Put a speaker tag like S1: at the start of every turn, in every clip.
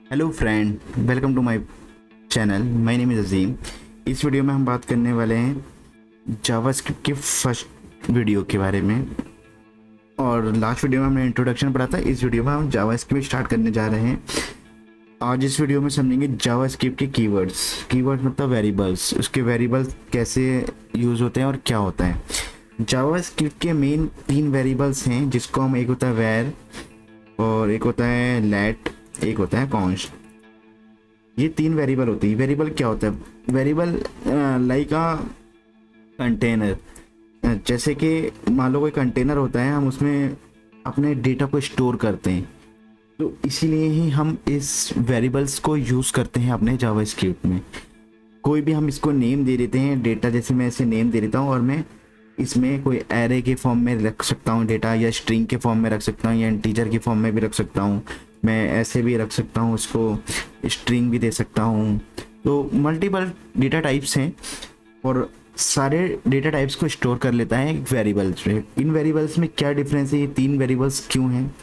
S1: Hello friend, welcome to my channel. My name is Azeem. इस video में हम बात करने वाले हैं जावास्क्रिप्ट के फर्स्ट वीडियो के बारे में। और लास्ट वीडियो में हमने इंट्रोडक्शन पढ़ा था। इस वीडियो में हम जावास्क्रिप्ट स्टार्ट करने जा रहे हैं। आज इस वीडियो में समझेंगे जावास्क्रिप्ट के कीवर्ड्स। कीवर्ड्स मतलब वेरिएबल्स, उसके वेरिएबल्स कैसे यूज़ होते हैं और क्या होता है। जावास्क्रिप्ट के मेन 3 वेरिएबल्स हैं, जिसको हम, एक होता है वेर, और एक होता है लेट, एक होता है कॉन्स्ट। ये 3 वेरिएबल होती है। वेरिएबल क्या होता है? Variable like a container. जैसे कि मान लो कोई कंटेनर होता है, हम उसमें अपने डेटा को स्टोर करते हैं, तो इसीलिए ही हम इस वेरिएबल्स को यूज़ करते हैं अपने जावास्क्रिप्ट में। कोई भी हम इसको नेम दे देते हैं डेटा, जैसे मैं इसे नेम दे देता हूँ, और मैं इसमें कोई एरे के फॉर्म में रख सकता हूँ डेटा, या स्ट्रिंग के फॉर्म में रख सकता हूँ, या इंटीजर के फॉर्म में भी रख सकता हूँ। मैं ऐसे भी रख सकता हूँ, उसको स्ट्रिंग भी दे सकता हूँ। तो मल्टीपल डेटा टाइप्स हैं, और सारे डेटा टाइप्स को स्टोर कर लेता है एक वेरिएबल्स में। इन वेरिएबल्स में क्या डिफरेंस है, ये 3 वेरिएबल्स क्यों हैं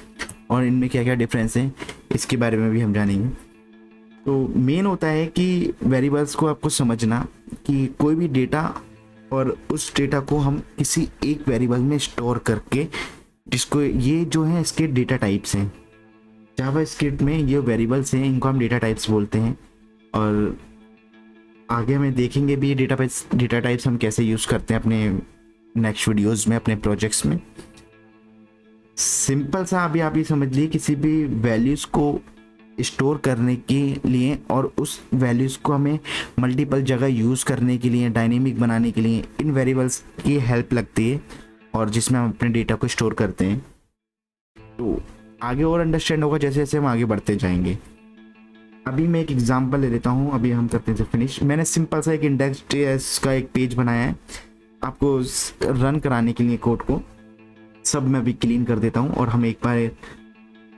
S1: और इनमें क्या क्या डिफरेंस है, इसके बारे में भी हम जानेंगे। तो मेन होता है कि वेरिएबल्स को आपको समझना कि कोई भी डेटा, और उस डेटा को हम किसी एक वेरिएबल में स्टोर करके, जिसको ये जो है इसके डेटा टाइप्स हैं। जावास्क्रिप्ट में ये वेरिएबल्स हैं, इनको हम डेटा टाइप्स बोलते हैं। और आगे हमें देखेंगे भी डेटा टाइप्स हम कैसे यूज़ करते हैं अपने नेक्स्ट वीडियोस में, अपने प्रोजेक्ट्स में। सिंपल सा अभी आप ये समझ लीजिए, किसी भी वैल्यूज़ को स्टोर करने के लिए और उस वैल्यूज़ को हमें मल्टीपल जगह यूज़ करने के लिए, डायनेमिक बनाने के लिए इन वेरिएबल्स की हेल्प लगती है, और जिसमें हम अपने डेटा को स्टोर करते हैं। तो आगे और अंडरस्टैंड होगा जैसे जैसे हम आगे बढ़ते जाएंगे। अभी मैं एक एग्जांपल ले लेता हूँ, अभी हम करते हैं फिनिश। मैंने सिंपल सा एक इंडेक्स का एक पेज बनाया है आपको रन कराने के लिए। कोड को सब मैं अभी क्लीन कर देता हूँ, और हम एक बार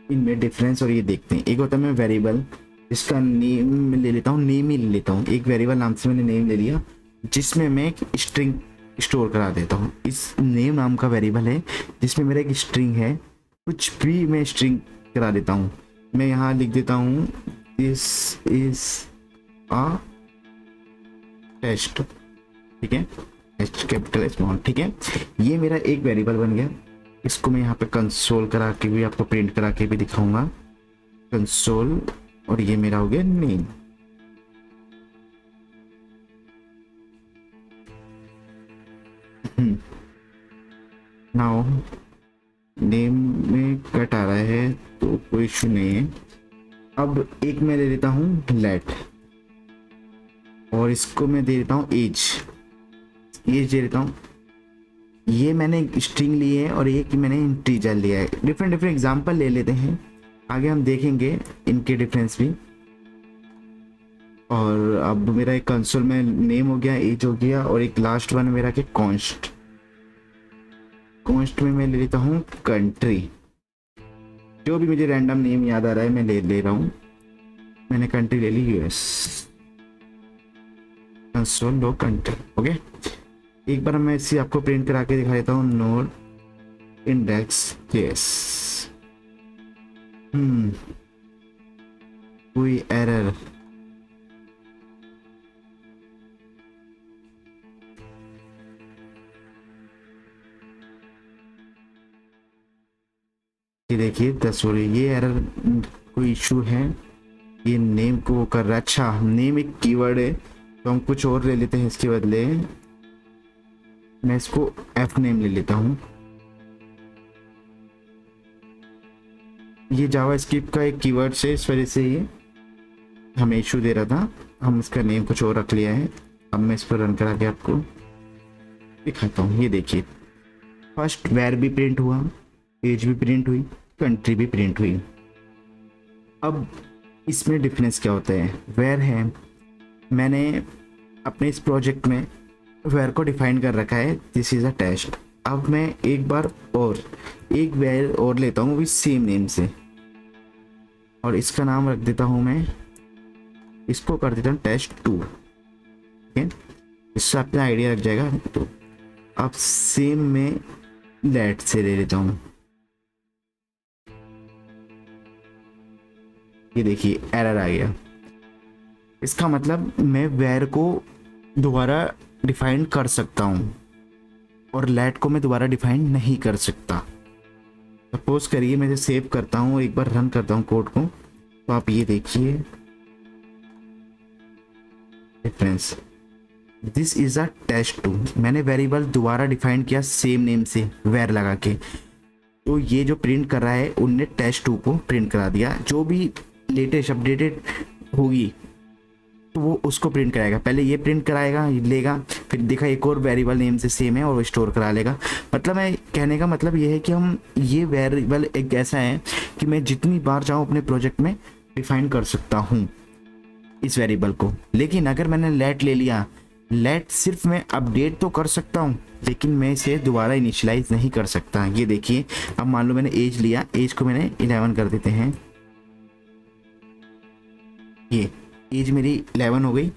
S1: इनमें डिफरेंस और ये देखते हैं। एक होता है मैं वेरिएबल, इसका नेम ले लेता हूँ, नेम ही ले लेता हूँ। एक वेरिएबल नाम से मैंने नेम ले लिया, जिसमें मैं एक स्ट्रिंग स्टोर करा देता हूँ। इस नेम नाम का वेरिएबल है, जिसमें मेरा एक स्ट्रिंग है। कुछ भी मैं स्ट्रिंग करा देता हूँ। मैं यहाँ लिख देता हूँ दिस इज अ टेस्ट, ठीक है, टेस्ट कैपिटल स्मॉल, ठीक है। ये मेरा एक वेरिएबल बन गया। इसको मैं यहाँ पे कंसोल करा के भी आपको प्रिंट करा के भी दिखाऊंगा, कंसोल। और ये मेरा हो गया नेम। नाउ नेम में कट आ रहा है तो कोई इशू नहीं है। अब एक मैं दे देता हूँ लेट, और इसको मैं दे देता हूँ एज। एज दे देता हूँ। ये मैंने स्ट्रिंग ली है और एक मैंने इंटीजर लिया है। डिफरेंट डिफरेंट एग्जांपल ले लेते हैं, आगे हम देखेंगे इनके डिफरेंस भी। और अब मेरा एक कंसोल में नेम हो गया, एज हो गया, और एक लास्ट वन मेरा के कॉन्स्ट। कॉन्स्ट में मैं ले लेता हूँ कंट्री। जो भी मुझे रैंडम नेम याद आ रहा है मैं ले रहा हूँ। मैंने कंट्री ले ली यूएस। कंसोल लो कंट्री, ओके। एक बार मैं इसे आपको प्रिंट करा के दिखा देता हूँ। Node index yes. कोई एरर? ये देखिए 10 हो रही, ये एरर कोई इशू है। ये नेम को वो कर रहा है। अच्छा, नेम एक कीवर्ड है, तो हम कुछ और ले लेते हैं इसके बदले। मैं इसको एफ नेम ले लेता हूँ। ये जावास्क्रिप्ट का एक कीवर्ड से, इस वजह से ये हमें इशू दे रहा था। हम इसका नेम कुछ और रख लिया है। अब मैं इस पर रन करा के आपको दिखाता हूँ। ये देखिए, फर्स्ट वेर भी प्रिंट हुआ, एज भी प्रिंट हुई, कंट्री भी प्रिंट हुई। अब इसमें डिफरेंस क्या होता है? वेर है, मैंने अपने इस प्रोजेक्ट में वेर को डिफाइन कर रखा है, दिस इज अ टेस्ट। अब मैं एक बार और एक वेर और लेता हूँ भी सेम नेम से, और इसका नाम रख देता हूँ मैं, इसको कर देता हूँ टेस्ट2, ठीक है। इससे अपना आइडिया लग जाएगा। तो अब सेम में लेट से ले लेता हूँ। ये देखिए एरर आ गया। इसका मतलब मैं वेर को दोबारा डिफाइन कर सकता हूँ और लेट को मैं दोबारा डिफाइन नहीं कर सकता। सपोज करिए मैं इसे सेव करता हूँ, एक बार रन करता हूँ कोड को, तो आप ये देखिए difference. This is a test 2। मैंने वेरिएबल दोबारा डिफाइन किया सेम नेम से वेर लगा के, तो ये जो प्रिंट कर रहा है उनने टेस्ट 2 को प्रिंट करा दिया। जो भी लेटेस्ट अपडेटेड होगी तो वो उसको प्रिंट कराएगा। पहले ये प्रिंट कराएगा, ये लेगा, फिर देखा एक और वेरिएबल नेम से सेम है और वो स्टोर करा लेगा। मतलब मैं कहने का मतलब ये है कि हम ये वेरिएबल एक ऐसा है कि मैं जितनी बार चाहूँ अपने प्रोजेक्ट में डिफाइन कर सकता हूँ इस वेरिएबल को। लेकिन अगर मैंने लेट ले लिया, लेट सिर्फ मैं अपडेट तो कर सकता हूँ लेकिन मैं इसे दोबारा इनिशियलाइज नहीं कर सकता। ये देखिए अब मान लो मैंने एज लिया, एज को मैंने 11 कर देते हैं, ये एज मेरी 11 हो गई।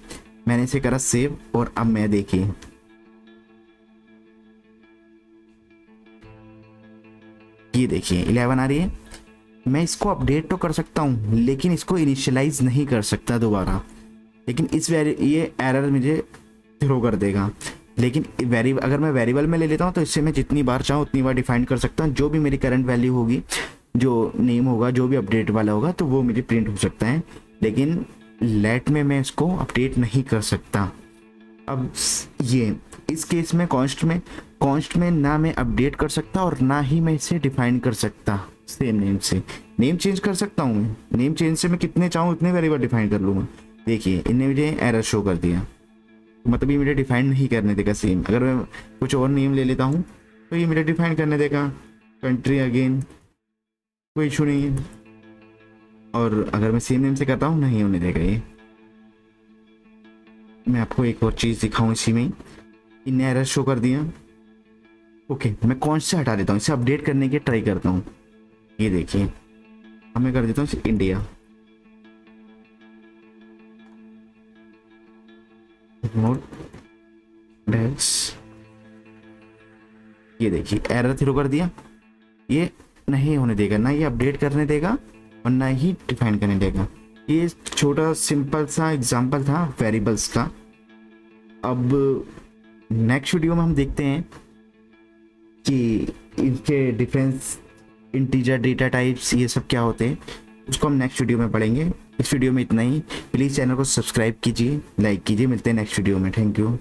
S1: मैंने इसे करा सेव और अब मैं देखिए ये देखिए 11 आ रही है। मैं इसको अपडेट तो कर सकता हूँ लेकिन इसको इनिशियलाइज नहीं कर सकता दोबारा। लेकिन ये एरर मुझे थ्रो कर देगा। लेकिन अगर मैं वेरिएबल में ले लेता हूँ तो इससे मैं जितनी बार चाहूँ उतनी बार डिफाइन कर सकता हूँ। जो भी मेरी करंट वैल्यू होगी, जो नेम होगा, जो भी अपडेट वाला होगा तो वो मुझे प्रिंट हो सकता है। लेकिन लेट में मैं इसको अपडेट नहीं कर सकता। अब ये इस केस में कॉन्स्ट में ना मैं अपडेट कर सकता और ना ही मैं इसे डिफाइन कर सकता सेम नेम से। नेम चेंज कर सकता हूँ मैं, नेम चेंज से मैं कितने चाहूँ उतने वेरिएबल डिफाइन कर लूँगा। देखिए इनने मुझे एरर शो कर दिया, मतलब ये मुझे डिफाइन नहीं करने देगा सेम। अगर मैं कुछ और नेम ले लेता हूँ तो ये मुझे डिफाइन करने देगा कंट्री अगेन, कोई इशू नहीं है। और अगर मैं सेम नेम से करता हूँ नहीं होने देगा ये। मैं आपको एक और चीज़ दिखाऊँ इसी में, इनने एरर शो कर दिया। ओके मैं कौन से हटा देता हूँ, इसे अपडेट करने की ट्राई करता हूँ। ये देखिए हमें कर देता हूँ इसे इंडिया, ये देखिए एरर थ्रो कर दिया। ये नहीं होने देगा, ना ये अपडेट करने देगा और ना ही डिफाइन करने देगा। ये छोटा सिंपल सा एग्जांपल था वेरिएबल्स का। अब नेक्स्ट वीडियो में हम देखते हैं कि इनके डिफरेंस, इंटीजर, डेटा टाइप्स, ये सब क्या होते हैं, उसको हम नेक्स्ट वीडियो में पढ़ेंगे। इस वीडियो में इतना ही। प्लीज़ चैनल को सब्सक्राइब कीजिए, लाइक कीजिए। मिलते हैं नेक्स्ट वीडियो में। Thank you.